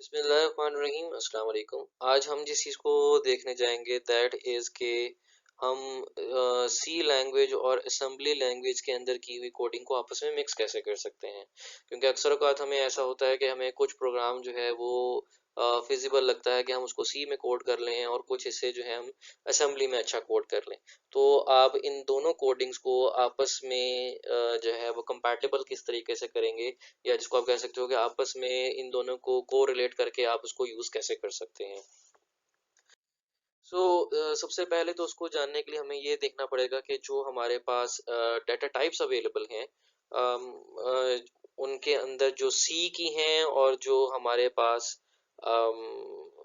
बिस्मिल्लाहिर्रहमानिर्रहीम अस्सलाम वालेकुम। आज हम जिस चीज़ को देखने जाएंगे दैट इज़ के हम सी लैंग्वेज और असेंबली लैंग्वेज के अंदर की हुई कोडिंग को आपस में मिक्स कैसे कर सकते हैं। क्योंकि अक्सर औक़ात हमें ऐसा होता है कि हमें कुछ प्रोग्राम जो है वो फिजिबल लगता है कि हम उसको सी में कोड कर लें और कुछ हिस्से जो है हम असेंबली में अच्छा कोड कर लें। तो आप इन दोनों कोडिंग्स को आपस में जो है वो कंपैटिबल किस तरीके से करेंगे, या जिसको आप कह सकते हो कि आपस में इन दोनों को कोरिलेट करके आप उसको यूज़ कैसे कर सकते हैं। सबसे पहले तो उसको जानने के लिए हमें ये देखना पड़ेगा कि जो हमारे पास डेटा टाइप्स अवेलेबल हैं, उनके अंदर जो सी की हैं और जो हमारे पास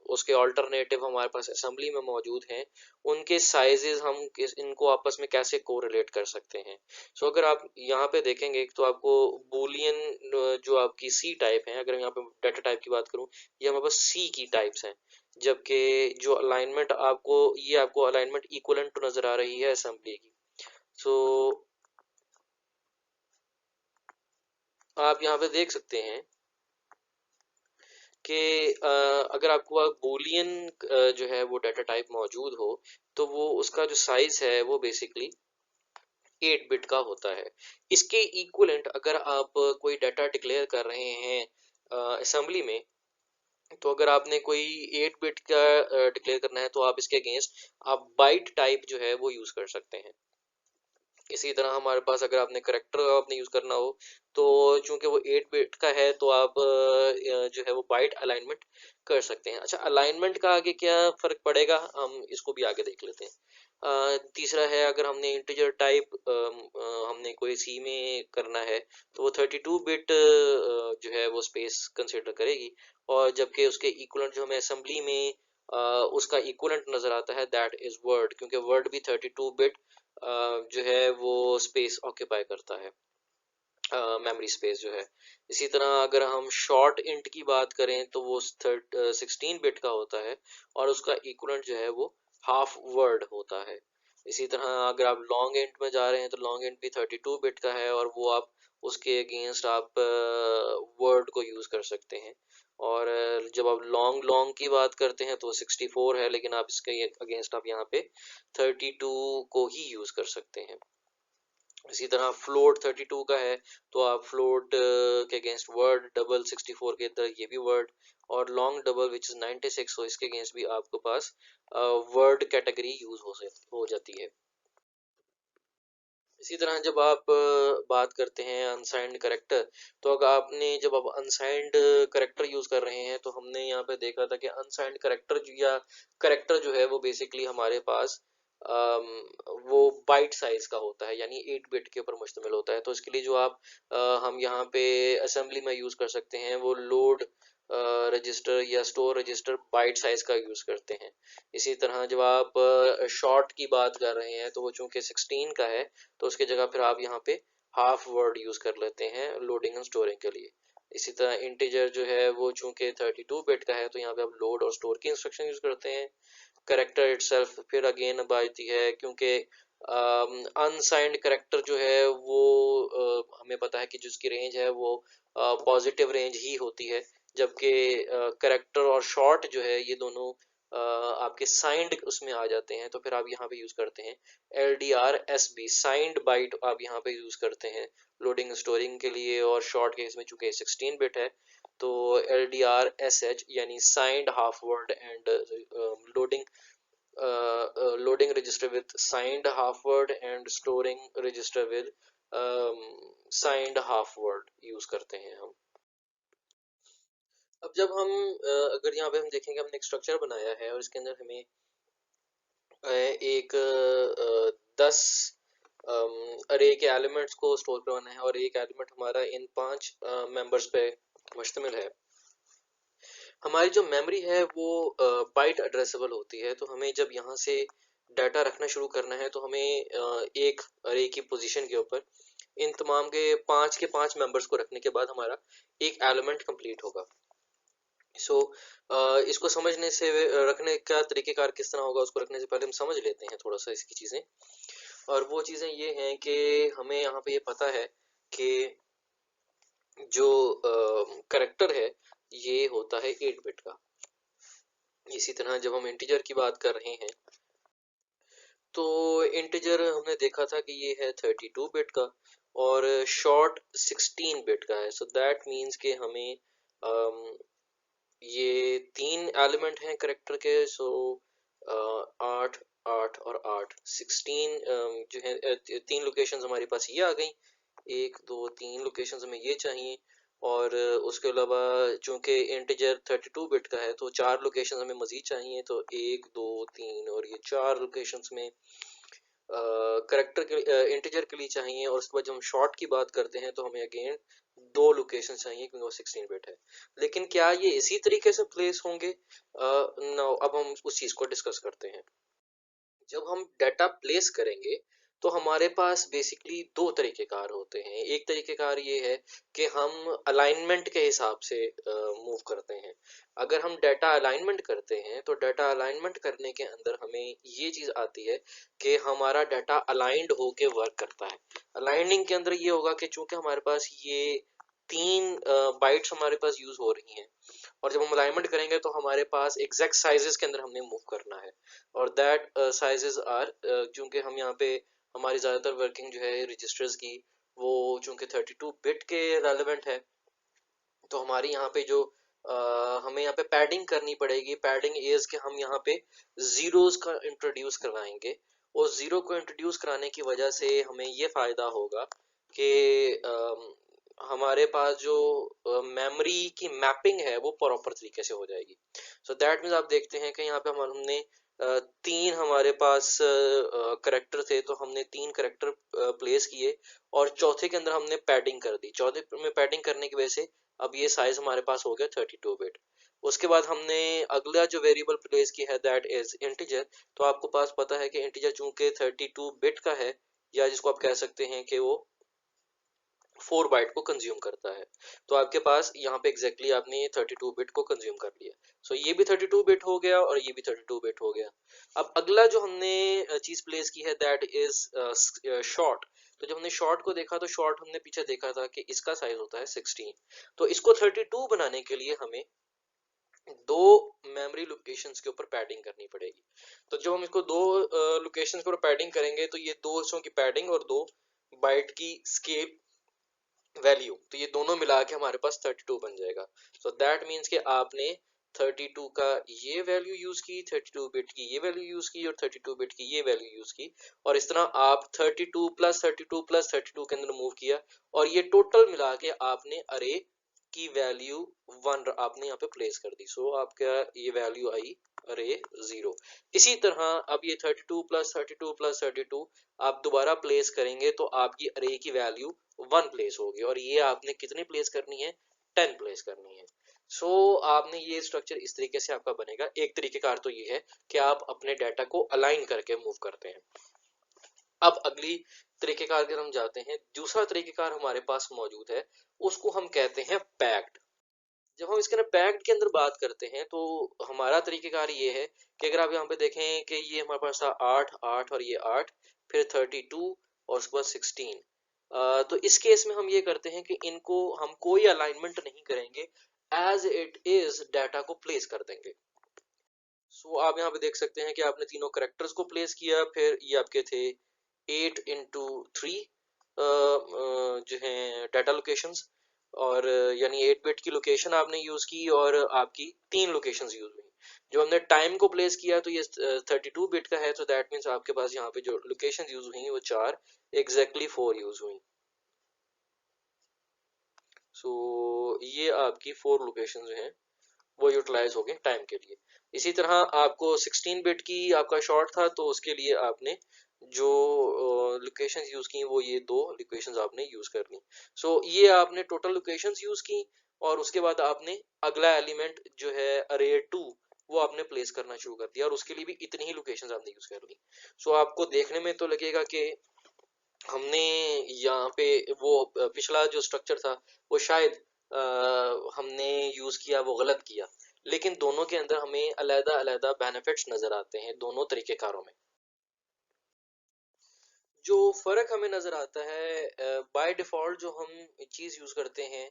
उसके ऑल्टरनेटिव हमारे पास असेंबली में मौजूद हैं, उनके साइजेस हम किस इनको आपस में कैसे कोरिलेट कर सकते हैं। अगर आप यहाँ पे देखेंगे तो आपको बूलियन जो आपकी सी टाइप है, अगर मैं यहाँ पे डेटा टाइप की बात करूँ, ये हमारे पास सी की टाइप्स हैं। जबकि जो अलाइनमेंट आपको अलाइनमेंट इक्विवेलेंट नजर आ रही है असेंबली की। सो आप यहाँ पे देख सकते हैं कि अगर आपको बूलियन जो है वो डाटा टाइप मौजूद हो, तो वो उसका जो साइज है वो बेसिकली 8 बिट का होता है। इसके इक्विवेलेंट अगर आप कोई डाटा डिक्लेयर कर रहे हैं असेंबली में, तो अगर आपने कोई 8 बिट का डिक्लेयर करना है, तो आप इसके अगेंस्ट आप बाइट टाइप जो है वो यूज कर सकते हैं। इसी तरह हमारे पास अगर आपने करेक्टर आपने यूज करना हो, तो चूंकि वो 8 बिट का है, तो आप जो है वो बाइट अलाइनमेंट कर सकते हैं। अच्छा, अलाइनमेंट का आगे क्या फर्क पड़ेगा, हम इसको भी आगे देख लेते हैं। तीसरा है, अगर हमने इंटीजर टाइप हमने कोई सी में करना है, तो वो 32 बिट जो है वो स्पेस कंसिडर करेगी, और जबकि उसके इक्वलेंट जो हमें असेंबली में उसका इक्वलेंट नजर आता है दैट इज वर्ड, क्योंकि वर्ड भी 32 बिट जो है वो स्पेस ऑक्यूपाई करता है, मेमोरी स्पेस जो है। इसी तरह अगर हम शॉर्ट इंट की बात करें, तो वो 16 बिट का होता है, और उसका इक्वलेंट जो है वो हाफ वर्ड होता है। इसी तरह अगर आप लॉन्ग इंट में जा रहे हैं, तो लॉन्ग इंट भी 32 बिट का है, और वो आप उसके अगेंस्ट आप वर्ड को यूज कर सकते हैं। और जब आप लॉन्ग लॉन्ग की बात करते हैं, तो 64 है, लेकिन आप इसके अगेंस्ट आप यहाँ पे 32 को ही यूज कर सकते हैं। इसी तरह फ्लोट 32 का है, तो आप फ्लोट के अगेंस्ट वर्ड, डबल 64 के अंदर ये भी वर्ड, और लॉन्ग डबल विच इज 96, तो इसके अगेंस्ट भी आपके पास वर्ड कैटेगरी यूज हो जाती है। इसी तरह जब आप बात करते हैं अनसाइंड करेक्टर, तो अगर आपने जब आप अनसाइंड करेक्टर यूज कर रहे हैं, तो हमने यहाँ पे देखा था कि अनसाइंड करेक्टर या करेक्टर जो है वो बेसिकली हमारे पास अम, वो बाइट साइज का होता है, यानी 8 बिट के ऊपर मुश्तमिल होता है। तो इसके लिए जो हम यहाँ पे असेंबली में यूज कर सकते हैं, वो लोड रजिस्टर या स्टोर रजिस्टर बाइट साइज का यूज करते हैं। इसी तरह जब आप शॉर्ट की बात कर रहे हैं, तो वो चूंकि 16 का है, तो उसकी जगह फिर आप यहाँ पे हाफ वर्ड यूज कर लेते हैं लोडिंग एंड स्टोरिंग के लिए। इसी तरह इंटीजर जो है वो चूंकि 32 बिट का है, तो यहाँ पे आप लोड और स्टोर की इंस्ट्रक्शन यूज करते हैं। करेक्टर इटसेल्फ फिर अगेन अब आती है, क्योंकि अनसाइंड करेक्टर जो है वो हमें पता है कि जिसकी रेंज है वो पॉजिटिव रेंज ही होती है, जबकि करेक्टर और शॉर्ट जो है ये दोनों आपके साइंड उसमें आ जाते हैं। तो फिर आप यहाँ पे यूज करते हैं LDR SB, साइंड बाइट आप यहाँ पे यूज करते हैं लोडिंग स्टोरिंग के लिए। और शॉर्ट केस में चूंकि 16 बिट है, तो LDRSH यानी signed half word and loading loading register with signed half word and storing register with signed half word use करते हैं हम। अब जब हम अगर यहाँ पे हम देखेंगे, हमने एक स्ट्रक्चर बनाया है और इसके अंदर हमें एक 10 अरे के एलिमेंट्स को स्टोर करवाना है, और एक एलिमेंट हमारा इन 5 मेंबर्स पे मुश्तमिल है। हमारी जो मेमोरी है वो बाइट एड्रेसेबल होती है, तो हमें जब यहाँ से डाटा रखना शुरू करना है, तो हमें एक अरे की पोजीशन के ऊपर इन तमाम के 5 मेंबर्स को रखने के बाद हमारा एक एलिमेंट कंप्लीट होगा। इसको समझने से रखने का तरीकेकार किस तरह होगा, उसको रखने से पहले हम समझ लेते हैं थोड़ा सा इसकी चीजें। और वो चीजें ये हैं कि हमें यहाँ पे ये पता है कि जो करेक्टर है ये होता है 8 बिट का। इसी तरह जब हम इंटीजर की बात कर रहे हैं तो इंटीजर हमने देखा था कि ये है 32 बिट का और शॉर्ट 16 बिट का है। सो दैट मीन्स कि हमें ये तीन एलिमेंट हैं करेक्टर के। सो 8 8 और 8 16 जो है तीन लोकेशंस हमारे पास ये आ गई। 1 2 3 लोकेशंस हमें ये चाहिए और उसके अलावा चूंकि इंटीजर 32 बिट का है तो चार लोकेशंस हमें मजीद चाहिए। तो 1 2 3 और ये चार लोकेशंस में करेक्टर के इंटीजर के लिए चाहिए। और उसके बाद जब हम शॉर्ट की बात करते हैं तो हमें अगेन दो लोकेशन चाहिए क्योंकि वो 16 बिट है। लेकिन क्या ये इसी तरीके से प्लेस होंगे? नो, अब हम उस चीज को डिस्कस करते हैं। जब हम डाटा प्लेस करेंगे तो हमारे पास बेसिकली दो तरीकेकार होते हैं। एक तरीकेकार ये है कि हम अलाइनमेंट के हिसाब से मूव करते हैं। अगर हम डाटा अलाइनमेंट करते हैं तो डाटा अलाइनमेंट करने के अंदर हमें ये चीज आती है कि हमारा डाटा अलाइंड होके वर्क करता है। अलाइनिंग के अंदर ये होगा कि चूंकि हमारे पास ये तीन बाइट्स हमारे पास यूज हो रही हैं और जब हम अलाइनमेंट करेंगे तो हमारे पास एग्जैक्ट साइजेस के अंदर हमने मूव करना है। और दैट साइजेस आर, क्योंकि हम यहाँ पे हमारी ज़्यादातर वर्किंग जो है रजिस्टर्स की वो चूंकि 32 बिट के रेलेवेंट है तो हमारी यहाँ पे जो हमें यहाँ पे पैडिंग करनी पड़ेगी। पैडिंग इज कि हम यहाँ पे जीरोस का इंट्रोड्यूस करवाएंगे। उस जीरो को इंट्रोड्यूस कराने की वजह से हमें ये फायदा होगा कि हमारे पास जो मेमोरी की मैपिंग है वो प्रॉपर तरीके से हो जाएगी। सो दैट मीन्स आप देखते हैं कि यहाँ पे हमने तीन हमारे पास करेक्टर थे तो हमने तीन करेक्टर प्लेस किए और चौथे के अंदर हमने पैडिंग कर दी। चौथे में पैडिंग करने की वजह से अब ये साइज हमारे पास हो गया 32 बिट। उसके बाद हमने अगला जो वेरिएबल प्लेस की है दैट इज इंटीजर। तो आपको पास पता है कि इंटीजर चूंकि 32 बिट का है या जिसको आप कह सकते हैं कि वो 4 बाइट को कंज्यूम करता है। तो आपके पास यहाँ पे एग्जैक्टली आपने ये 32 बिट को कंज्यूम कर लिया। सो ये भी 32 बिट हो गया और ये भी 32 बिट हो गया। अब अगला जो हमने चीज प्लेस की है दैट इज शॉर्ट। तो जब हमने शॉर्ट को देखा तो शॉर्ट हमने पीछे देखा था कि इसका साइज होता है 16। तो इसको 32 बनाने के लिए हमें दो मेमोरी लोकेशंस के ऊपर पैडिंग करनी पड़ेगी। तो जब हम इसको दो लोकेशंस के ऊपर पैडिंग करेंगे तो ये दो हिस्सों की पैडिंग और दो बाइट की स्केल वैल्यू, तो ये दोनों मिला के हमारे पास 32 बन जाएगा। सो दैट मीन्स कि आपने 32 का ये वैल्यू यूज की, 32 बिट की ये वैल्यू यूज की और 32 बिट की ये वैल्यू यूज की और इस तरह आप 32 प्लस 32 प्लस 32 के अंदर मूव किया और ये टोटल मिला के आपने अरे की वैल्यू 1 आपने यहाँ पे प्लेस कर दी। सो आपका ये वैल्यू आई अरे 0। इसी तरह अब ये 32 प्लस 32 प्लस 32 आप दोबारा प्लेस करेंगे तो आपकी अरे की वैल्यू 1 प्लेस होगी और ये आपने कितनी प्लेस करनी है? 10 प्लेस करनी है। सो आपने ये स्ट्रक्चर इस तरीके से आपका बनेगा। एक तरीकेकार तो ये है कि आप अपने डाटा को अलाइन करके मूव करते हैं। अब अगली तरीकेकार की हम जाते हैं। दूसरा तरीकेकार हमारे पास मौजूद है, उसको हम कहते हैं पैक्ड। जब हम इसके अंदर पैक्ड के अंदर बात करते हैं तो हमारा तरीकेकार ये है कि अगर आप यहाँ पे देखें कि ये हमारे पास था 8 8 और ये 8 फिर 32 और उसके बाद 16। तो इस केस में हम ये करते हैं कि इनको हम कोई अलाइनमेंट नहीं करेंगे, एज इट इज डाटा को प्लेस कर देंगे। सो आप यहाँ पे देख सकते हैं कि आपने तीनों करेक्टर्स को प्लेस किया। फिर ये आपके थे 8 इंटू 3 जो है डाटा लोकेशंस और यानी 8 बिट की लोकेशन आपने यूज की और आपकी तीन लोकेशंस यूज हुई। जो हमने टाइम को प्लेस किया तो ये 32 बिट का है तो दैट मीन्स आपके पास यहाँ पे जो लोकेशन यूज हुई वो चार एग्जैक्टली 4 यूज हुई। सो ये आपकी 4 लोकेशन जो हैं वो यूटिलाइज हो गए टाइम के लिए। इसी तरह आपको 16 बिट की आपका शॉर्ट था तो उसके लिए आपने जो लोकेशंस यूज की वो ये दो लोकेशंस आपने यूज कर ली। सो ये आपने टोटल लोकेशंस यूज की और उसके बाद आपने अगला एलिमेंट जो है अरे 2 वो आपने प्लेस करना शुरू कर दिया और उसके लिए भी इतनी ही लोकेशंस आपने यूज कर ली। सो आपको देखने में तो लगेगा कि हमने यहाँ पे वो पिछला जो स्ट्रक्चर था वो शायद हमने यूज किया वो गलत किया, लेकिन दोनों के अंदर हमें अलग अलग बेनिफिट्स नजर आते हैं दोनों तरीकेकारों में। जो फर्क हमें नजर आता है बाय डिफॉल्ट जो हम चीज यूज करते हैं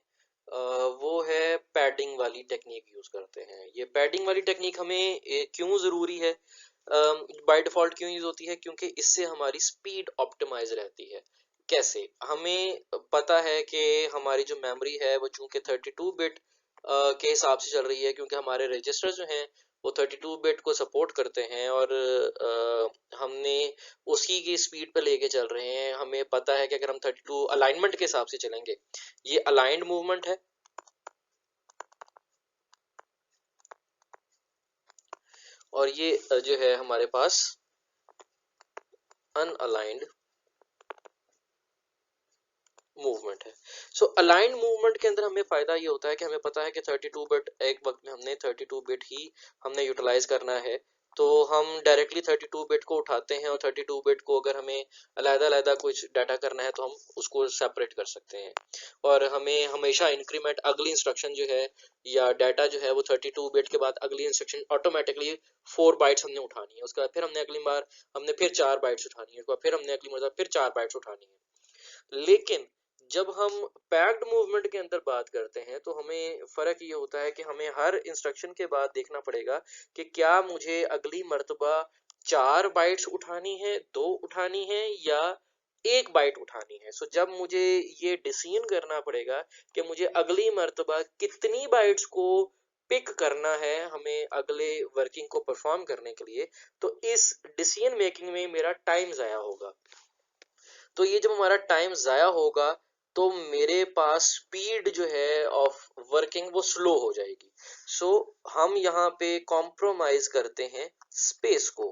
वो है पैडिंग वाली टेक्निक यूज करते हैं। ये पैडिंग वाली टेक्निक हमें क्यों जरूरी है, बाय डिफॉल्ट क्यों यूज होती है, क्योंकि इससे हमारी स्पीड ऑप्टिमाइज रहती है। कैसे? हमें पता है कि हमारी जो मेमोरी है वो चूंकि 32 बिट के हिसाब से चल रही है, क्योंकि हमारे रजिस्टर जो हैं वो 32 बिट को सपोर्ट करते हैं, और हमने उसी की स्पीड पे लेके चल रहे हैं। हमें पता है कि अगर हम 32 अलाइनमेंट के हिसाब से चलेंगे, ये अलाइंड मूवमेंट है, और ये जो है हमारे पास अनअलाइंड मूवमेंट है। सो अलाइंड मूवमेंट के अंदर हमें फायदा ये होता है कि हमें पता है कि 32 बिट एक वक्त में हमने 32 बिट ही हमने यूटिलाइज करना है, तो हम डायरेक्टली 32 बिट को उठाते हैं, और 32 बिट को अगर हमें अलग-अलग कुछ डाटा करना है तो हम उसको सेपरेट कर सकते हैं, और हमें हमेशा इंक्रीमेंट अगली इंस्ट्रक्शन जो है या डाटा जो है वो 32 बिट के बाद अगली इंस्ट्रक्शन ऑटोमेटिकली 4 बाइट्स हमने उठानी है, उसके बाद फिर हमने अगली बार हमने फिर 4 बाइट्स उठानी है, उसके बाद फिर हमने अगली बार फिर 4 बाइट्स उठानी है। लेकिन जब हम पैक्ड मूवमेंट के अंदर बात करते हैं तो हमें फर्क ये होता है कि हमें हर इंस्ट्रक्शन के बाद देखना पड़ेगा कि क्या मुझे अगली मर्तबा 4 बाइट्स उठानी है, 2 उठानी है, या 1 बाइट उठानी है। सो जब मुझे ये डिसीजन करना पड़ेगा कि मुझे अगली मर्तबा कितनी बाइट्स को पिक करना है हमें अगले वर्किंग को परफॉर्म करने के लिए, तो इस डिसीजन मेकिंग में मेरा टाइम जाया होगा। तो ये जब हमारा टाइम जाया होगा तो मेरे पास स्पीड जो है ऑफ वर्किंग वो स्लो हो जाएगी। सो हम यहाँ पे कॉम्प्रोमाइज करते हैं स्पेस को,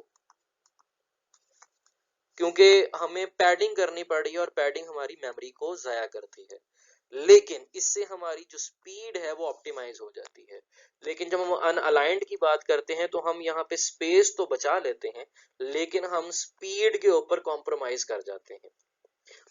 क्योंकि हमें पैडिंग करनी पड़ रही है और पैडिंग हमारी मेमोरी को जाया करती है, लेकिन इससे हमारी जो स्पीड है वो ऑप्टिमाइज हो जाती है। लेकिन जब हम अनअलाइंड की बात करते हैं तो हम यहाँ पे स्पेस तो बचा लेते हैं, लेकिन हम स्पीड के ऊपर कॉम्प्रोमाइज कर जाते हैं।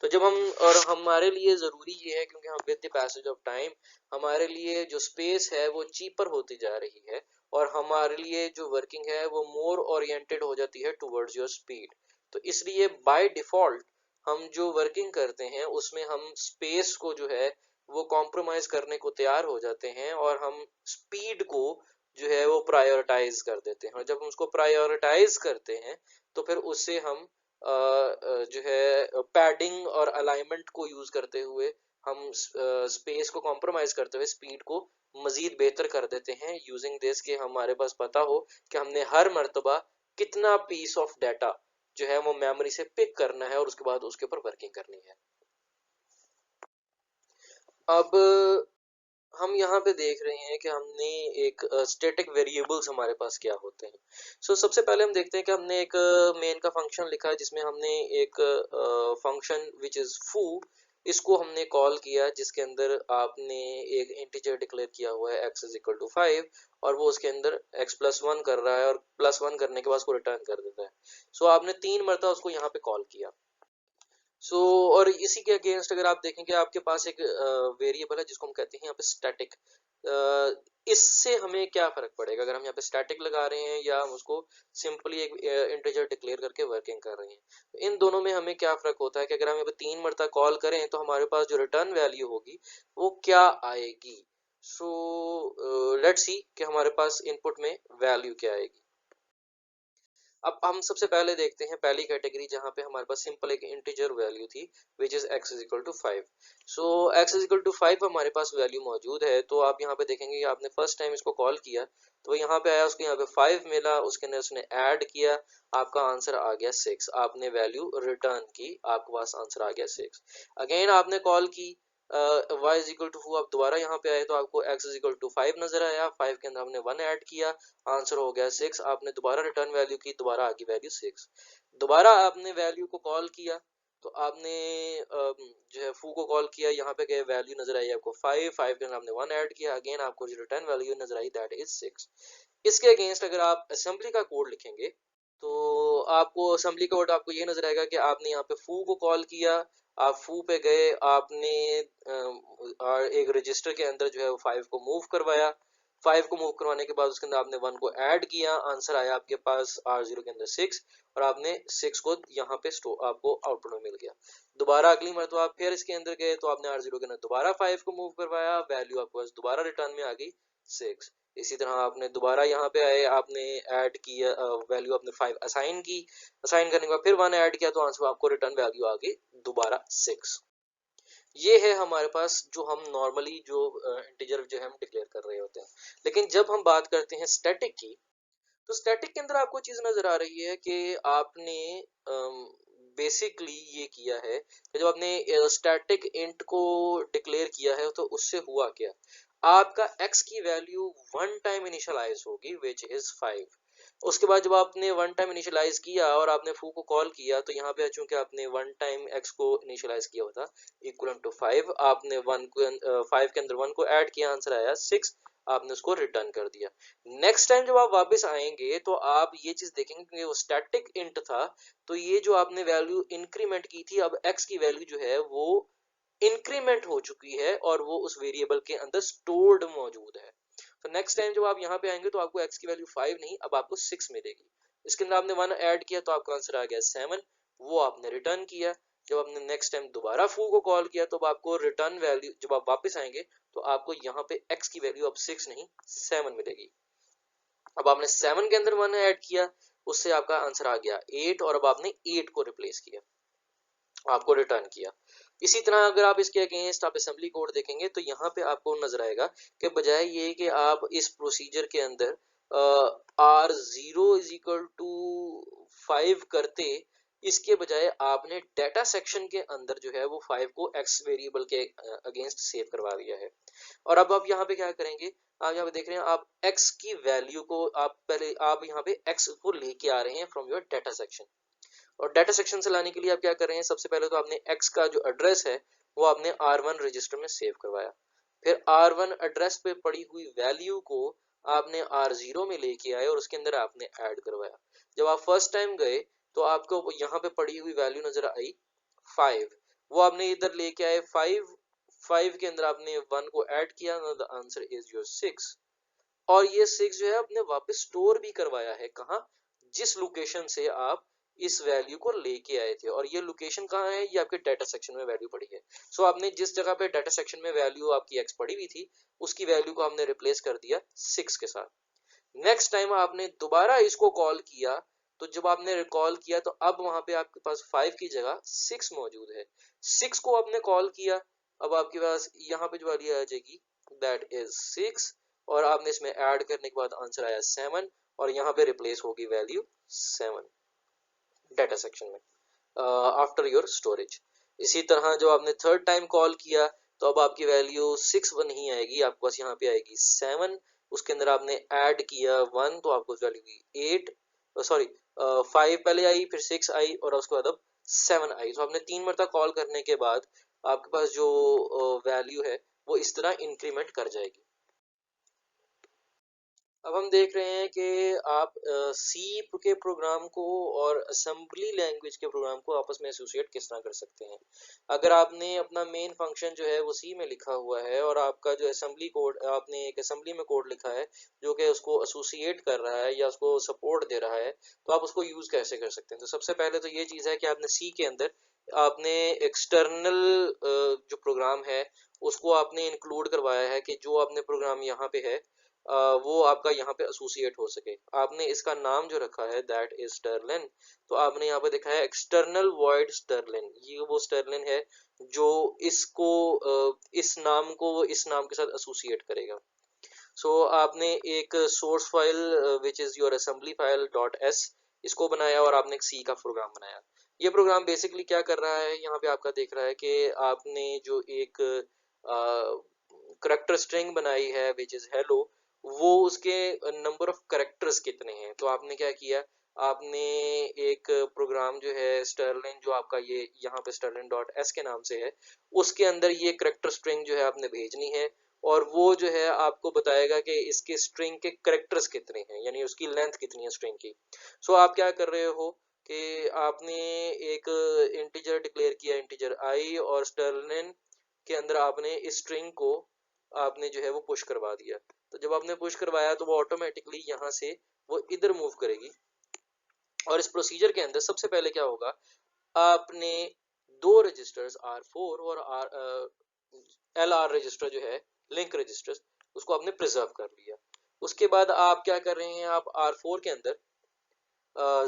तो जब हम, और हमारे लिए जरूरी ये है क्योंकि हम with the passage of time हमारे लिए जो स्पेस है वो चीपर होती जा रही है, और हमारे लिए जो वर्किंग है वो मोर ओरिएंटेड हो जाती है टुवर्ड्स योर स्पीड। तो इसलिए बाय डिफॉल्ट हम जो वर्किंग करते हैं उसमें हम स्पेस को जो है वो कॉम्प्रोमाइज करने को तैयार हो जाते हैं, और हम स्पीड को जो है वो प्रायोरिटाइज कर देते हैं, और जब हम उसको प्रायोरिटाइज करते हैं तो फिर उससे हम जो है पैडिंग और अलाइनमेंट को यूज करते हुए हम स्पेस को कॉम्प्रोमाइज करते हुए स्पीड को मजीद बेहतर कर देते हैं, यूजिंग दिस कि हमारे पास पता हो कि हमने हर मर्तबा कितना पीस ऑफ डाटा जो है वो मेमोरी से पिक करना है और उसके बाद उसके ऊपर वर्किंग करनी है। अब हम यहाँ पे देख रहे हैं कि हमने एक स्टैटिक वेरिएबल्स हमारे पास क्या होते हैं। सबसे पहले हम देखते हैं कि हमने एक मेन का फंक्शन लिखा है जिसमें हमने एक फंक्शन विच इज फू, इसको हमने कॉल किया, जिसके अंदर आपने एक इंटीजर डिक्लेयर किया हुआ है x इज इक्वल टू 5, और वो उसके अंदर x प्लस 1 कर रहा है, और प्लस 1 करने के बाद उसको रिटर्न कर देता है। आपने 3 मरतबा उसको यहाँ पे कॉल किया। सो और इसी के अगेंस्ट अगर आप देखेंगे आपके पास एक वेरिएबल है जिसको हम कहते हैं यहाँ पे स्टैटिक। इससे हमें क्या फर्क पड़ेगा अगर हम यहाँ पे स्टैटिक लगा रहे हैं या हम उसको सिंपली एक इंटीजर डिक्लेयर करके वर्किंग कर रहे हैं। तो इन दोनों में हमें क्या फर्क होता है कि अगर हम यहाँ पे 3 मरतबा कॉल करें तो हमारे पास जो रिटर्न वैल्यू होगी वो क्या आएगी। लेट्स सी कि हमारे पास इनपुट में वैल्यू क्या आएगी। अब हम सबसे पहले देखते हैं पहली कैटेगरी जहां पे हमारे पास सिंपल एक इंटीजर वैल्यू थी which is x is equal to 5। x is equal to 5 हमारे पास वैल्यू मौजूद है, तो आप यहाँ पे देखेंगे कि आपने फर्स्ट टाइम इसको कॉल किया तो यहाँ पे आया, उसको यहाँ पे 5 मिला, उसके अंदर उसने ऐड किया, आपका आंसर आ गया 6। आपने वैल्यू रिटर्न की, आपके पास आंसर आ गया 6। अगेन आपने कॉल की y इज इक्वल टू 4, आप दोबारा यहाँ पे आए तो आपको x इज इक्वल टू 5 नजर आया, 5 के अंदर हमने 1 ऐड किया, आंसर हो गया 6। आपने दोबारा रिटर्न वैल्यू की, दोबारा आ गई वैल्यू 6। दोबारा आपने वैल्यू को कॉल किया तो आपने जो है फू को कॉल किया, यहाँ पे गए वैल्यू नजर आई आपको 5, 5 के अंदर आपने 1 ऐड किया, अगेन आपको जो रिटर्न वैल्यू नजर आई दैट इज 6। इसके अगेंस्ट अगर आप असेंबली का कोड लिखेंगे तो आपको असेंबली कोड आपको ये नजर आएगा कि आपने यहाँ पे फू को कॉल किया, आप फू पे गए, आपने एक रजिस्टर के अंदर जो है वो 5 को मूव करवाया, 5 को मूव करवाने के बाद उसके अंदर आपने 1 को ऐड किया, आंसर आया आपके पास R0 के अंदर 6 और आपने 6 को यहाँ पे आपको आउटपुट में मिल गया। दोबारा अगली मरतबा आप फिर इसके अंदर गए तो आपने R0 के अंदर दोबारा 5 को मूव करवाया, वैल्यू आपके पास दोबारा रिटर्न में आ गई 6। इसी तरह आपने दोबारा यहाँ पे आए, आपने ऐड किया, वैल्यू आपने 5 असाइन की, असाइन करने के बाद फिर 1 ऐड किया तो आंसर आपको रिटर्न वैल्यू आ गई दोबारा 6। ये है हमारे पास जो हम नॉर्मली जो इंटीजर जो है हम डिक्लेयर कर रहे होते हैं। लेकिन जब हम बात करते हैं स्टैटिक की, तो स्टैटिक के अंदर आपको चीज नजर आ रही है कि आपने बेसिकली ये किया है कि जब आपने स्टैटिक इंट को डिक्लेयर किया है तो उससे हुआ क्या, आपका x की वैल्यू वन टाइम इनिशियलाइज होगी विच इज 5। उसके बाद जब आपने वन टाइम इनिशियलाइज किया और आपने फू को कॉल किया तो यहाँ पे चूंकि आपने वन टाइम x को इनिशियलाइज किया होता इक्वल टू 5, आपने 1 को 5 के अंदर 1 को ऐड किया, आंसर आया 6, आपने उसको रिटर्न कर दिया। नेक्स्ट टाइम जब आप वापस आएंगे तो आप ये चीज देखेंगे कि वो स्टैटिक इंट था, तो ये जो आपने वैल्यू इंक्रीमेंट की थी, अब x की वैल्यू जो है वो इंक्रीमेंट हो चुकी है और वो उस वेरिएबल के अंदर स्टोर्ड मौजूद है। तो नेक्स्ट टाइम जब आप यहाँ पे आएंगे तो आपको x की वैल्यू 5 नहीं, अब आपको 6 मिलेगी। इसके अंदर आपने 1 ऐड किया तो आपका आंसर आ गया 7, वो आपने रिटर्न किया। जब आपने नेक्स्ट टाइम दोबारा फू को कॉल किया तो आपको रिटर्न वैल्यू, जब आप वापस आएंगे तो आपको यहाँ पे x की वैल्यू अब 6 नहीं 7 मिलेगी। अब आपने 7 के अंदर 1 ऐड किया, उससे आपका आंसर आ गया 8 और अब आपने 8 को रिप्लेस किया, आपको रिटर्न किया। इसी तरह अगर आप इसके अगेंस्ट आप असेंबली कोड देखेंगे तो यहाँ पे आपको नजर आएगा कि बजाय ये कि आप इस प्रोसीजर के अंदर R0 इज इक्वल टू 5 करते, इसके बजाय आपने डाटा सेक्शन के अंदर जो है वो 5 को x वेरिएबल के अगेंस्ट सेव करवा दिया है। और अब आप यहाँ पे क्या करेंगे, आप यहाँ पे देख रहे हैं आप x की वैल्यू को आप पहले आप यहाँ पे x को लेके आ रहे हैं फ्रॉम योर डाटा सेक्शन, और डाटा सेक्शन से लाने के लिए आप क्या कर रहे हैं, सबसे पहले तो आपने x का जो एड्रेस है वो आपने R1 रजिस्टर में सेव करवाया, फिर R1 एड्रेस पे पड़ी हुई वैल्यू को आपने R0 में लेके आए और उसके अंदर आपने ऐड करवाया। जब आप फर्स्ट टाइम गए तो आपको यहाँ पे पड़ी हुई वैल्यू नजर आई 5, वो आपने इधर लेके आए 5 के अंदर आपने 1 को ऐड किया, द आंसर इज योर 6। और ये 6 जो है आपने वापस स्टोर भी करवाया है, कहाँ, जिस लोकेशन से आप इस वैल्यू को लेके आए थे, और ये लोकेशन कहाँ है, ये आपके डाटा सेक्शन में वैल्यू पड़ी है। सो आपने जिस जगह पे डाटा सेक्शन में वैल्यू आपकी x पड़ी हुई थी उसकी वैल्यू को आपने रिप्लेस कर दिया 6 के साथ। नेक्स्ट टाइम आपने दोबारा इसको कॉल किया, तो जब आपने रिकॉल किया तो अब वहां पे आपके पास 5 की जगह 6 मौजूद है, 6 को आपने कॉल किया, अब आपके पास यहाँ पे जो वैल्यू आ जाएगी दैट इज 6, और आपने इसमें ऐड करने के बाद आंसर आया 7 और यहाँ पे रिप्लेस होगी वैल्यू 7 डाटा सेक्शन में आफ्टर योर स्टोरेज। इसी तरह जब आपने थर्ड टाइम कॉल किया तो अब आपकी वैल्यू 6 नहीं आएगी, आपके पास यहाँ पे आएगी 7, उसके अंदर आपने ऐड किया 1 तो आपको वैल्यू 8 सॉरी 5 पहले आई, फिर 6 आई और उसके बाद अब 7 आई। तो आपने 3 मरतबा कॉल करने के बाद आपके पास जो वैल्यू है वो इस तरह इंक्रीमेंट कर जाएगी। अब हम देख रहे हैं कि आप सी के प्रोग्राम को और असेंबली लैंग्वेज के प्रोग्राम को आपस में एसोसिएट किस तरह कर सकते हैं। अगर आपने अपना मेन फंक्शन जो है वो सी में लिखा हुआ है और आपका जो असेंबली कोड, आपने एक असेंबली में कोड लिखा है जो कि उसको एसोसिएट कर रहा है या उसको सपोर्ट दे रहा है, तो आप उसको यूज कैसे कर सकते हैं। तो सबसे पहले तो ये चीज़ है कि आपने सी के अंदर आपने एक्सटर्नल जो प्रोग्राम है उसको आपने इंक्लूड करवाया है कि जो आपने प्रोग्राम यहाँ पे है वो आपका यहाँ पे एसोसिएट हो सके। आपने इसका नाम जो रखा है दैट इज स्टर्लिन, तो आपने यहाँ पे देखा है एक्सटर्नल वॉइड स्टर्लिन, ये वो स्टर्लिन है जो इसको इस नाम को इस नाम के साथ एसोसिएट करेगा। सो आपने एक source file which is your assembly file dot S इसको बनाया और आपने एक सी का प्रोग्राम बनाया। ये प्रोग्राम बेसिकली क्या कर रहा है, यहाँ पे आपका देख रहा है कि आपने जो एक करेक्टर स्ट्रिंग बनाई है विच इज हेलो, वो उसके नंबर ऑफ करेक्टर्स कितने हैं। तो आपने क्या किया, आपने एक प्रोग्राम जो है स्टर्लिन, जो आपका ये यहाँ पे स्टर्लिन डॉट एस के नाम से है, उसके अंदर ये करेक्टर स्ट्रिंग जो है आपने भेजनी है और वो जो है आपको बताएगा कि इसके स्ट्रिंग के करेक्टर्स कितने हैं, यानी उसकी लेंथ कितनी है स्ट्रिंग की। सो आप क्या कर रहे हो कि आपने एक इंटीजर डिक्लेयर किया, इंटीजर आई, और स्टर्लिन के अंदर आपने इस स्ट्रिंग को आपने जो है वो पुश करवा दिया। तो जब आपने पुश करवाया तो वो ऑटोमेटिकली यहाँ से वो इधर मूव करेगी। और इस प्रोसीजर के अंदर सबसे पहले क्या होगा, आपने दो रजिस्टर्स R4 और LR रजिस्टर जो है लिंक रजिस्टर, उसको आपने प्रिजर्व कर लिया। उसके बाद आप क्या कर रहे हैं, आप R4 के अंदर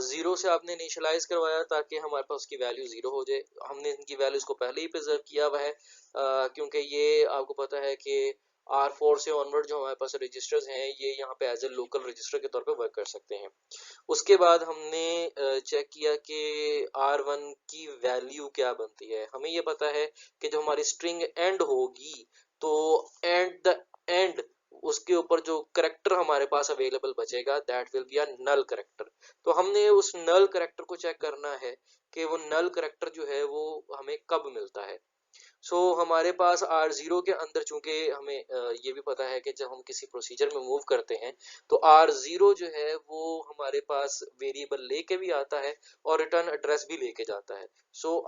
जीरो से आपने इनिशियलाइज करवाया ताकि हमारे पास उसकी वैल्यू जीरो हो जाए। हमने इनकी वैल्यूज को पहले ही प्रिजर्व किया हुआ है, क्योंकि ये आपको पता है कि R4 से ऑनवर्ड जो हमारे पास रजिस्टर्स हैं ये यहाँ पे एज ए लोकल रजिस्टर के तौर पे वर्क कर सकते हैं। उसके बाद हमने चेक किया कि R1 की वैल्यू क्या बनती है। हमें ये पता है कि जब हमारी स्ट्रिंग एंड होगी तो एंड द एंड उसके ऊपर जो करेक्टर हमारे पास अवेलेबल बचेगा that will be a null character. तो हमने उस नल करेक्टर को चेक करना है कि वो नल करेक्टर जो है वो हमें कब मिलता है। हमारे पास R0 के अंदर चूंकि हमें ये भी पता है कि जब हम किसी प्रोसीजर में मूव करते हैं तो R0 जो है वो हमारे पास वेरिएबल लेके भी आता है और रिटर्न एड्रेस भी लेके जाता है।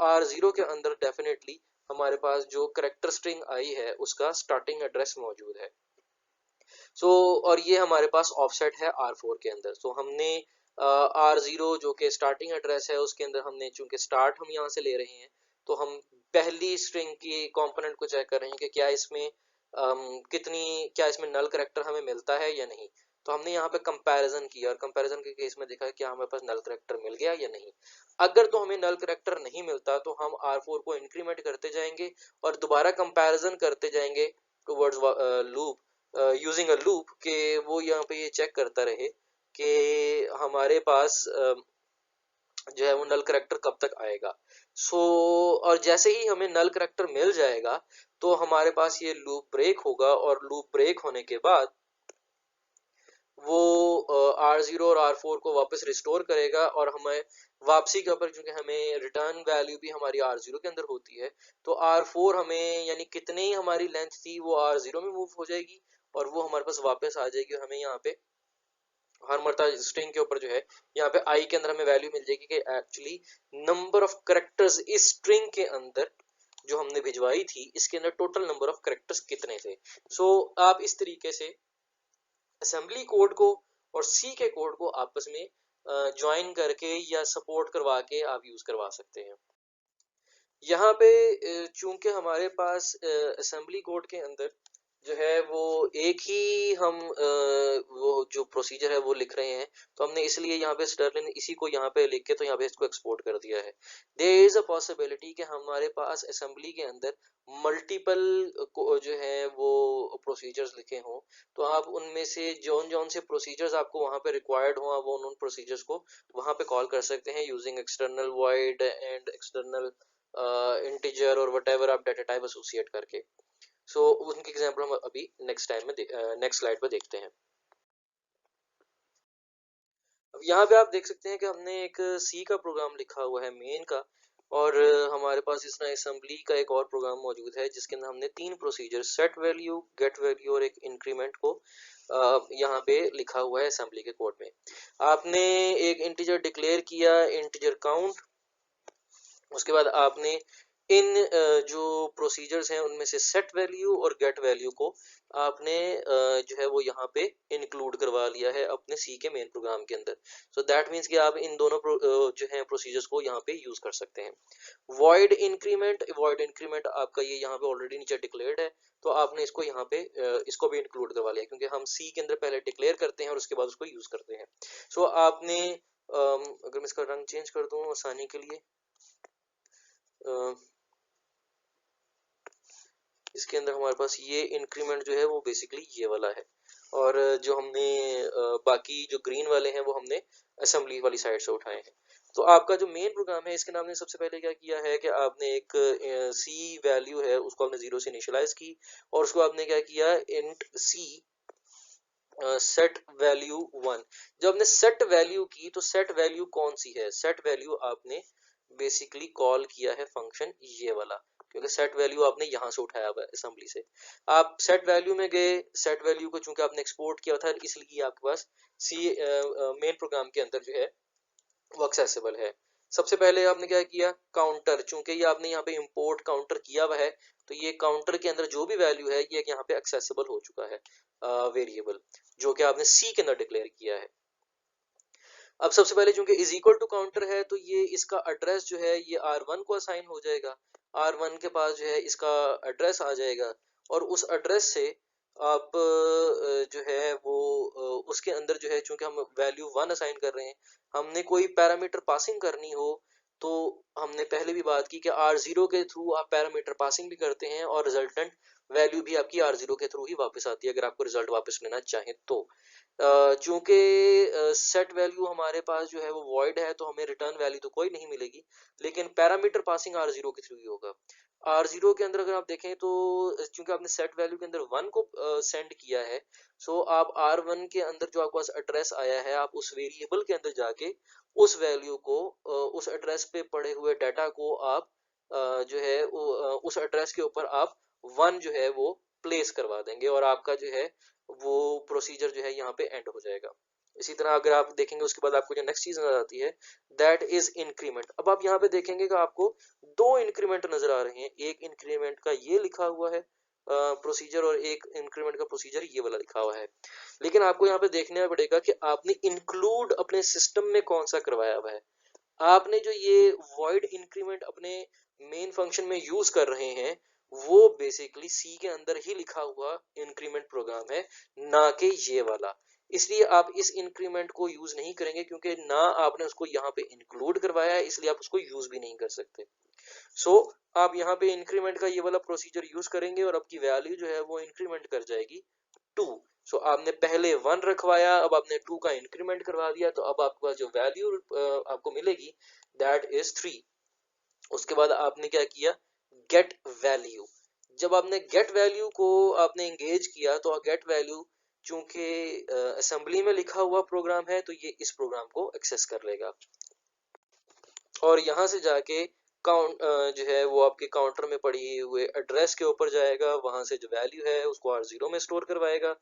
R0 के अंदर डेफिनेटली हमारे पास जो करेक्टर स्ट्रिंग आई है उसका स्टार्टिंग एड्रेस मौजूद है। और ये हमारे पास ऑफसेट है R4 के अंदर। हमने R0 जो कि स्टार्टिंग एड्रेस है उसके अंदर हमने चूंकि स्टार्ट हम यहाँ से ले रहे हैं तो हम पहली स्ट्रिंग की कंपोनेंट को चेक कर रहे हैं कि क्या इसमें क्या इसमें नल करेक्टर हमें मिलता है या नहीं। तो हमने यहाँ पे कंपैरिजन किया और कंपैरिजन के केस में देखा क्या हमारे पास नल करेक्टर मिल गया या नहीं। अगर तो हमें नल करेक्टर नहीं मिलता तो हम R4 को इंक्रीमेंट करते जाएंगे और दोबारा कंपैरिजन करते जाएंगे towards loop, using a loop, के वो यहाँ पे ये चेक करता रहे कि हमारे पास जो है वो नल करेक्टर कब तक आएगा। और जैसे ही हमें नल करेक्टर मिल जाएगा तो हमारे पास ये लूप ब्रेक होगा और लूप ब्रेक होने के बाद वो R0 और R4 को वापस रिस्टोर करेगा और हमें वापसी के ऊपर, क्योंकि हमें रिटर्न वैल्यू भी हमारी R0 के अंदर होती है, तो R4 हमें यानी कितने ही हमारी लेंथ थी वो R0 में मूव हो जाएगी और वो हमारे पास वापस आ जाएगी। हमें यहाँ पे हर मरतबा स्ट्रिंग के ऊपर जो है यहाँ पे आई के अंदर हमें वैल्यू मिल जाएगी कि एक्चुअली नंबर ऑफ करेक्टर्स इस स्ट्रिंग के अंदर जो हमने भिजवाई थी इसके अंदर टोटल नंबर ऑफ करेक्टर्स कितने थे। आप इस तरीके से असेंबली कोड को और सी के कोड को आपस में ज्वाइन करके या सपोर्ट करवा के आप यूज करवा सकते हैं। यहाँ पे चूंकि हमारे पास असेंबली कोड के अंदर जो है वो एक ही हम वो जो प्रोसीजर है वो लिख रहे हैं, तो हमने इसलिए यहाँ पे स्टर्लिन इसी को यहाँ पे लिख के तो यहाँ पे इसको एक्सपोर्ट कर दिया है। देयर इज अ पॉसिबिलिटी कि हमारे पास असेंबली के अंदर मल्टीपल जो है वो प्रोसीजर्स लिखे हों, तो आप उनमें से जौन जौन से प्रोसीजर्स आपको वहाँ पे रिक्वायर्ड हो आप उन प्रोसीजर्स को वहाँ पे कॉल कर सकते हैं using external void and external integer और व्हाटएवर आप डाटा टाइप एसोसिएट करके। उनकी एग्जांपल हम अभी नेक्स्ट टाइम में नेक्स्ट स्लाइड पर देखते हैं। अब यहाँ पे आप देख सकते हैं कि हमने एक सी का प्रोग्राम लिखा हुआ है मेन का, और हमारे पास इसमें असेंबली का एक और प्रोग्राम मौजूद है जिसके अंदर हमने तीन procedure set value, get value और एक इंक्रीमेंट को यहाँ पे लिखा हुआ है असेंबली के कोड में। आपने एक इंटीजर डिक्लेयर किया, इंटीजर काउंट। उसके बाद आपने इन जो प्रोसीजर्स हैं उनमें से सेट वैल्यू और गेट वैल्यू को आपने जो है वो यहाँ पे इंक्लूड करवा लिया है अपने सी के मेन प्रोग्राम के अंदर। दैट मीन्स कि आप इन दोनों जो है प्रोसीजर्स को यहाँ पे यूज कर सकते हैं। वॉइड इंक्रीमेंट आपका ये यहाँ पे ऑलरेडी नीचे डिक्लेयर्ड है, तो आपने इसको यहाँ पे इसको भी इंक्लूड करवा लिया क्योंकि हम सी के अंदर पहले डिक्लेयर करते हैं और उसके बाद उसको यूज करते हैं। आपने अगर मैं इसका रंग चेंज कर दूं आसानी के लिए, इसके अंदर हमारे पास ये इंक्रीमेंट जो है वो बेसिकली ये वाला है, और जो हमने बाकी जो ग्रीन वाले हैं वो हमने असेंबली वाली साइड से उठाए हैं। तो आपका जो मेन प्रोग्राम है इसके नाम ने सबसे पहले क्या किया है कि आपने एक सी वैल्यू है उसको आपने जीरो से इनिशियलाइज की और उसको आपने क्या किया, इंट सी सेट वैल्यू 1। जब आपने सेट वैल्यू की तो सेट वैल्यू कौन सी है, सेट वैल्यू आपने बेसिकली कॉल किया है फंक्शन ये वाला, क्योंकि सेट वैल्यू आपने यहाँ से उठाया हुआ है असेंबली से। आप सेट वैल्यू में गए, सेट वैल्यू को चूंकि आपने एक्सपोर्ट किया था इसलिए आपके पास सी मेन प्रोग्राम के अंदर जो है वो एक्सेसिबल है। सबसे पहले आपने क्या किया, काउंटर, चूंकि ये आपने यहाँ पे इंपोर्ट काउंटर किया हुआ है तो ये काउंटर के अंदर जो भी वैल्यू है ये यहाँ पे एक्सेसिबल हो चुका है वेरिएबल, जो कि आपने सी के अंदर डिक्लेयर किया है। अब सबसे पहले चूंकि इज इक्वल टू काउंटर है तो ये इसका एड्रेस जो है ये R1 को असाइन हो जाएगा, R1 के पास जो है इसका एड्रेस आ जाएगा और उस एड्रेस से आप जो है वो उसके अंदर जो है चूंकि हम वैल्यू 1 असाइन कर रहे हैं, हमने कोई पैरामीटर पासिंग करनी हो तो हमने पहले भी बात की कि R0 के थ्रू आप पैरामीटर पासिंग भी करते हैं और रिजल्टेंट वैल्यू भी आपकी R0 के थ्रू ही वापस आती है अगर आपको रिजल्ट वापस लेना चाहें तो। चूंकि सेट वैल्यू हमारे पास जो है वो वॉइड है तो हमें रिटर्न वैल्यू तो कोई नहीं मिलेगी, लेकिन पैरामीटर पासिंग R0 के थ्रू ही होगा। R0 के अंदर अगर आप देखें तो चूंकि आपने सेट वैल्यू के अंदर 1 को सेंड किया है, सो आप R1 के अंदर जो आपके पास एड्रेस आया है आप उस वेरिएबल के अंदर जाके उस वैल्यू को उस एड्रेस पे पड़े हुए डाटा को आप जो है उस एड्रेस के ऊपर आप 1 जो है वो प्लेस करवा देंगे और आपका जो है वो प्रोसीजर जो है यहाँ पे एंड हो जाएगा। इसी तरह अगर आप देखेंगे उसके बाद आपको जो नेक्स्ट चीज नजर आती है दैट इज इंक्रीमेंट। अब आप यहाँ पे देखेंगे कि आपको दो इंक्रीमेंट नजर आ रहे हैं, एक इंक्रीमेंट का ये लिखा हुआ है प्रोसीजर और एक इंक्रीमेंट का प्रोसीजर ये वाला लिखा हुआ है, लेकिन आपको यहाँ पे देखना पड़ेगा कि आपने इंक्लूड अपने सिस्टम में कौन सा करवाया हुआ है। आपने जो ये वॉइड इंक्रीमेंट अपने मेन फंक्शन में यूज कर रहे हैं वो बेसिकली सी के अंदर ही लिखा हुआ इंक्रीमेंट प्रोग्राम है, ना कि ये वाला। इसलिए आप इस इंक्रीमेंट को यूज नहीं करेंगे क्योंकि ना आपने उसको यहाँ पे इंक्लूड करवाया है, इसलिए आप उसको यूज भी नहीं कर सकते। आप यहाँ पे इंक्रीमेंट का ये वाला प्रोसीजर यूज करेंगे और आपकी वैल्यू जो है वो इंक्रीमेंट कर जाएगी 2। आपने पहले 1 रखवाया, अब आपने 2 का इंक्रीमेंट करवा दिया तो अब आपके पास जो वैल्यू आपको मिलेगी दैट इज 3। उसके बाद आपने क्या किया, गेट वैल्यू। जब आपने गेट वैल्यू को आपने एंगेज किया तो गेट वैल्यू चूंकि असेंबली में लिखा हुआ प्रोग्राम है तो ये इस प्रोग्राम को एक्सेस कर लेगा और यहाँ से जाके काउंट जो है वो आपके काउंटर में पड़ी हुए एड्रेस के ऊपर जाएगा, वहां से जो वैल्यू है उसको R0 में स्टोर करवाएगा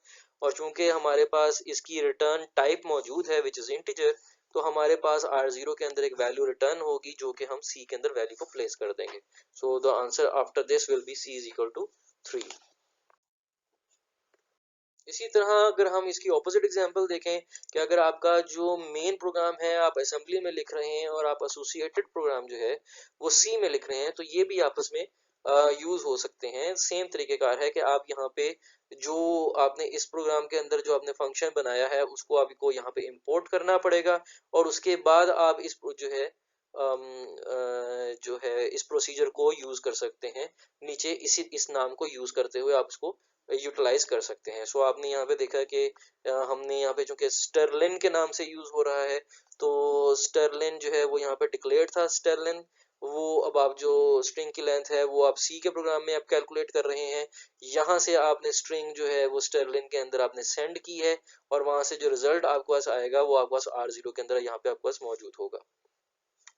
और चूंकि हमारे पास इसकी रिटर्न टाइप मौजूद है विच इज इंटीजर, तो हमारे पास R0 के अंदर एक वैल्यू रिटर्न होगी जो कि हम C के अंदर वैल्यू को प्लेस कर देंगे। So the answer after this will be C is equal to 3। इसी तरह अगर हम इसकी ऑपोजिट एग्जांपल देखें कि अगर आपका जो मेन प्रोग्राम है आप असेंबली में लिख रहे हैं और आप एसोसिएटेड प्रोग्राम जो है वो सी में लिख रहे हैं तो ये भी आपस में यूज हो सकते हैं। सेम तरीकेकार है कि आप यहाँ पे जो आपने इस प्रोग्राम के अंदर जो आपने फंक्शन बनाया है उसको आपको यहाँ पे इंपोर्ट करना पड़ेगा और उसके बाद आप इस जो है जो है इस प्रोसीजर को यूज कर सकते हैं, नीचे इस नाम को यूज करते हुए आप उसको यूटिलाइज कर सकते हैं। आपने यहाँ पे देखा कि हमने यहाँ पे चूंकि स्टर्लिन के नाम से यूज हो रहा है तो स्टर्लिन जो है वो यहाँ पे डिक्लेयर्ड था स्टर्लिन, वो अब आप जो स्ट्रिंग की लेंथ है वो आप सी के प्रोग्राम में आप कैलकुलेट कर रहे हैं, यहाँ से आपने स्ट्रिंग जो है वो स्टर्लिन के अंदर आपने सेंड की है और वहां से जो रिजल्ट आपके पास आएगा वो आपके पास R0 के अंदर यहाँ पे आपके पास मौजूद होगा।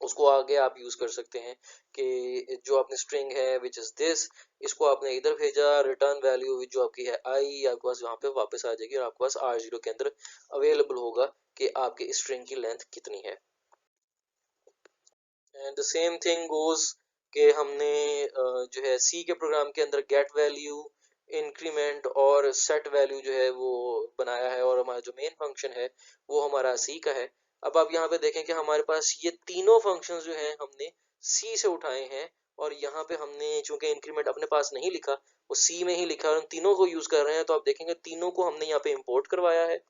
उसको आगे आप यूज कर सकते हैं कि जो आपने स्ट्रिंग है विच इज दिस, इसको आपने इधर भेजा, रिटर्न वैल्यू जो आपकी है आई आपके पास वहां पे वापस आ जाएगी और आपके पास R0 के अंदर अवेलेबल होगा कि आपके स्ट्रिंग की लेंथ कितनी है। And the same thing goes कि हमने जो है सी के प्रोग्राम के अंदर गेट वैल्यू, इंक्रीमेंट और सेट वैल्यू जो है वो बनाया है और हमारा जो मेन फंक्शन है वो हमारा सी का है। अब आप यहाँ पे देखें कि हमारे पास ये तीनों फंक्शंस जो हैं हमने सी से उठाए हैं और यहाँ पे हमने चूंकि इंक्रीमेंट अपने पास नहीं लिखा वो सी में ही लिखा और उन तीनों को यूज कर रहे हैं तो आप देखेंगे तीनों को हमने यहाँ पे इंपोर्ट करवाया है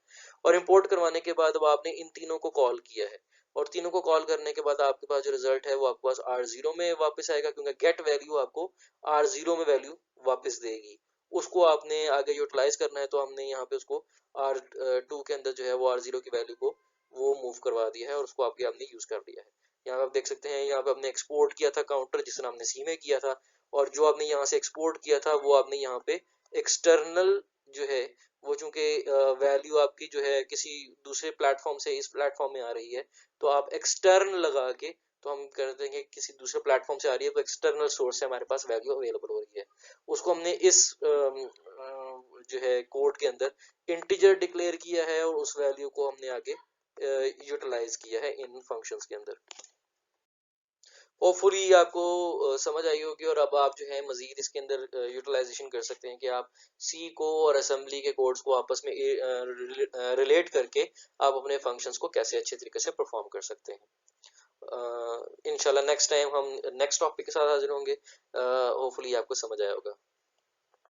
और इंपोर्ट करवाने के बाद अब आपने इन तीनों को कॉल किया है और तीनों को कॉल करने के बाद आपके पास जो रिजल्ट है वो आपके पास R0 में वापस आएगा क्योंकि गेट वैल्यू आपको R0 में वैल्यू वापस देगी। उसको आपने आगे यूटिलाइज करना है तो हमने यहाँ पे उसको R2 के अंदर जो है वो R0 की वैल्यू को वो मूव करवा दिया है और उसको आपके हमने यूज कर लिया है। यहाँ पे आप देख सकते हैं यहाँ पे हमने एक्सपोर्ट किया था काउंटर जिसने हमने सी में किया था और जो आपने यहाँ से एक्सपोर्ट किया था वो आपने यहाँ पे एक्सटर्नल जो है वो चूंकि वैल्यू आपकी जो है किसी दूसरे प्लेटफॉर्म से इस प्लेटफॉर्म में आ रही है तो आप एक्सटर्न लगा के तो हम कर देंगे किसी दूसरे प्लेटफॉर्म से आ रही है तो एक्सटर्नल सोर्स से हमारे पास वैल्यू अवेलेबल हो रही है, उसको हमने इस जो है कोड के अंदर इंटीजर डिक्लेयर किया है और उस वैल्यू को हमने आगे यूटिलाइज किया है इन फंक्शंस के अंदर। होपफुली आपको समझ आई होगी, और अब आप जो है मजीद इसके अंदर यूटिलाइजेशन कर सकते हैं कि आप सी को और असेंबली के कोड्स को आपस में रिलेट करके आप अपने फंक्शंस को कैसे अच्छे तरीके से परफॉर्म कर सकते हैं। इंशाल्लाह नेक्स्ट टाइम हम नेक्स्ट टॉपिक के साथ हाजिर होंगे। होपफुली आपको समझ आया होगा।